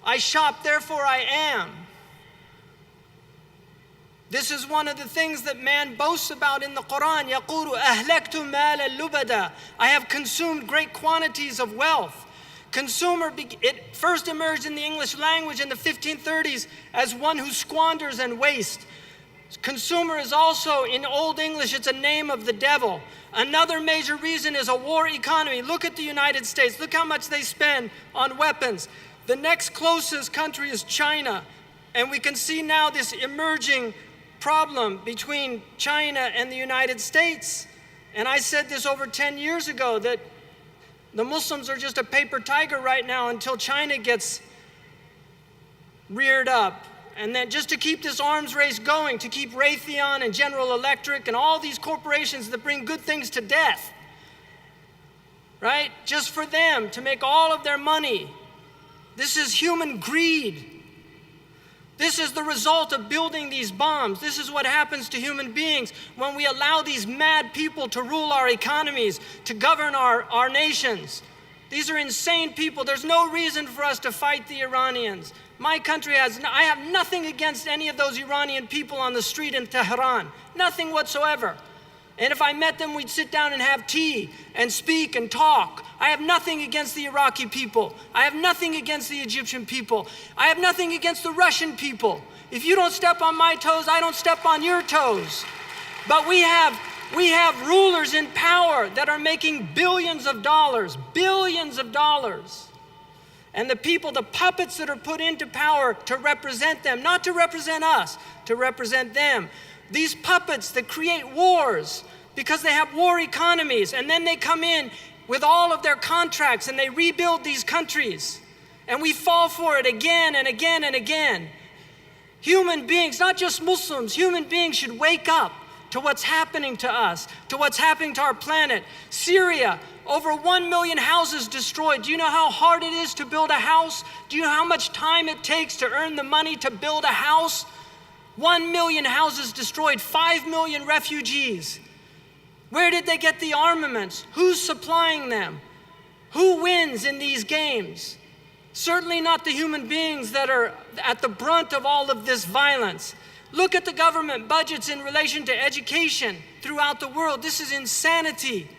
I shop, therefore I am. This is one of the things that man boasts about in the Quran. يَقُولُ أَهْلَكْتُ مَالًا لُبَدًا. I have consumed great quantities of wealth. It first emerged in the English language in the 1530s as one who squanders and wastes. Consumer is also, in Old English, it's a name of the devil. Another major reason is a war economy. Look at the United States. Look how much they spend on weapons. The next closest country is China. And we can see now this emerging problem between China and the United States. And I said this over 10 years ago, that the Muslims are just a paper tiger right now until China gets reared up. And then just to keep this arms race going, to keep Raytheon and General Electric and all these corporations that bring good things to death, right? Just for them to make all of their money. This is human greed. This is the result of building these bombs. This is what happens to human beings when we allow these mad people to rule our economies, to govern our nations. These are insane people. There's no reason for us to fight the Iranians. My country I have nothing against any of those Iranian people on the street in Tehran. Nothing whatsoever. And if I met them, we'd sit down and have tea and speak and talk. I have nothing against the Iraqi people. I have nothing against the Egyptian people. I have nothing against the Russian people. If you don't step on my toes, I don't step on your toes. But we have rulers in power that are making billions of dollars. And the people, the puppets that are put into power to represent them, not to represent us, to represent them. These puppets that create wars because they have war economies, and then they come in with all of their contracts and they rebuild these countries. And we fall for it again and again and again. Human beings, not just Muslims, human beings should wake up to what's happening to us, to what's happening to our planet. Syria, over 1 million houses destroyed. Do you know how hard it is to build a house? Do you know how much time it takes to earn the money to build a house? 1 million houses destroyed, 5 million refugees. Where did they get the armaments? Who's supplying them? Who wins in these games? Certainly not the human beings that are at the brunt of all of this violence. Look at the government budgets in relation to education throughout the world. This is insanity.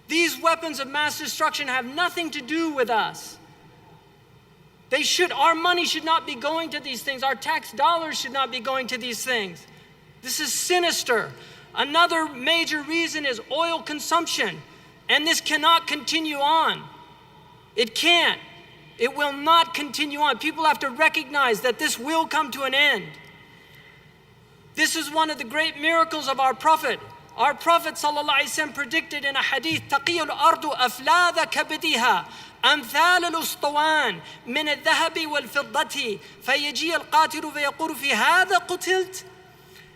These weapons of mass destruction have nothing to do with us. Our money should not be going to these things. Our tax dollars should not be going to these things. This is sinister. Another major reason is oil consumption. And this cannot continue on. It can't. It will not continue on. People have to recognize that this will come to an end. This is one of the great miracles of our Prophet. Our Prophet ﷺ predicted in a hadith, تَقِيُّ الْأَرْضُ أَفْلَاذَ كَبِدِهَا أمثال الأسطوان من الذهب والفضة فيجي القاتل فيقول في هذا قتلت.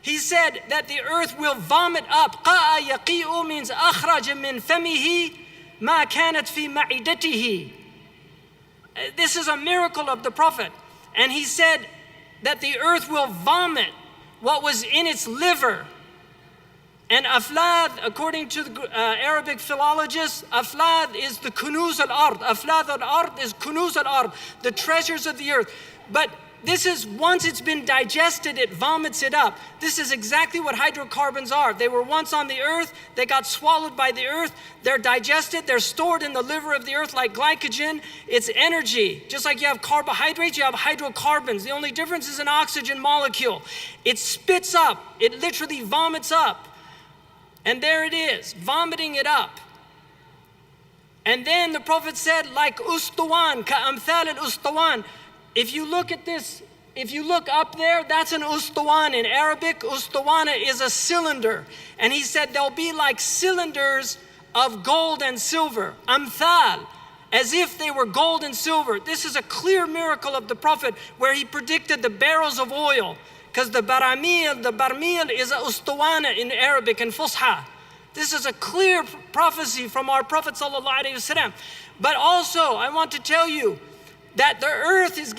He said that the earth will vomit up. قَاءَ يَقِيءُ means أخرج من فمه ما كانت في معدته. This is a miracle of the Prophet. And he said that the earth will vomit what was in its liver. And aflad, according to the Arabic philologists, aflad is the kunuz al-ard. Aflad al-ard is kunuz al-ard, the treasures of the earth. But this is, once it's been digested, it vomits it up. This is exactly what hydrocarbons are. They were once on the earth, they got swallowed by the earth, they're digested, they're stored in the liver of the earth like glycogen. It's energy. Just like you have carbohydrates, you have hydrocarbons. The only difference is an oxygen molecule. It spits up, it literally vomits up. And there it is, vomiting it up. And then the Prophet said, like ustuwan, ka'amthal al-ustuwan. If you look at this, if you look up there, that's an ustuwan. In Arabic, ustuwana is a cylinder. And he said they'll be like cylinders of gold and silver. Amthal, as if they were gold and silver. This is a clear miracle of the Prophet where he predicted the barrels of oil. Because the barmil is a ustuwana in Arabic and Fusha. This is a clear prophecy from our Prophet ﷺ. But also, I want to tell you that the earth is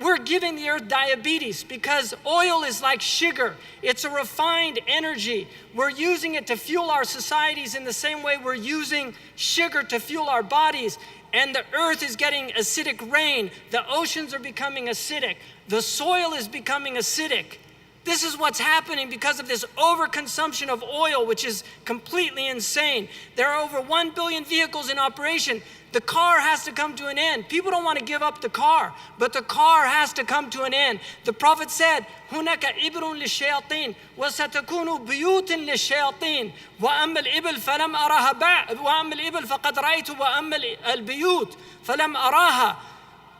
we're giving the earth diabetes because oil is like sugar. It's a refined energy. We're using it to fuel our societies in the same way we're using sugar to fuel our bodies. and the earth is getting acidic rain. The oceans are becoming acidic. The soil is becoming acidic. This is what's happening because of this overconsumption of oil, which is completely insane. There are over 1 billion vehicles in operation. The car has to come to an end. People don't want to give up the car, but the car has to come to an end. The Prophet said, هناك إبر للشياطين وستكون بيوت للشياطين وأما الإبل فلم أراها وأما الإبل فقد رأيت وأما البيوت فلم أراها.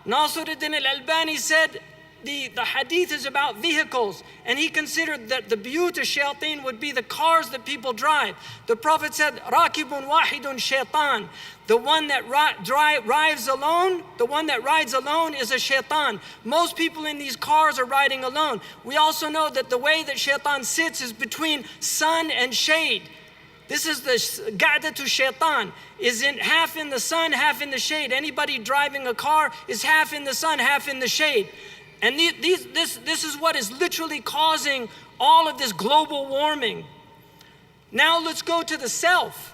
Nasiruddin al-Albani said, the hadith is about vehicles, and he considered that the biyut al-shayateen would be the cars that people drive. The Prophet said, Rakibun wahidun shaitan. The one that rides alone is a shaitan. Most people in these cars are riding alone. We also know that the way that shaitan sits is between sun and shade. This is the ga'datu shaitan, is in half in the sun, half in the shade. Anybody driving a car is half in the sun, half in the shade. And this is what is literally causing all of this global warming. Now let's go to the self.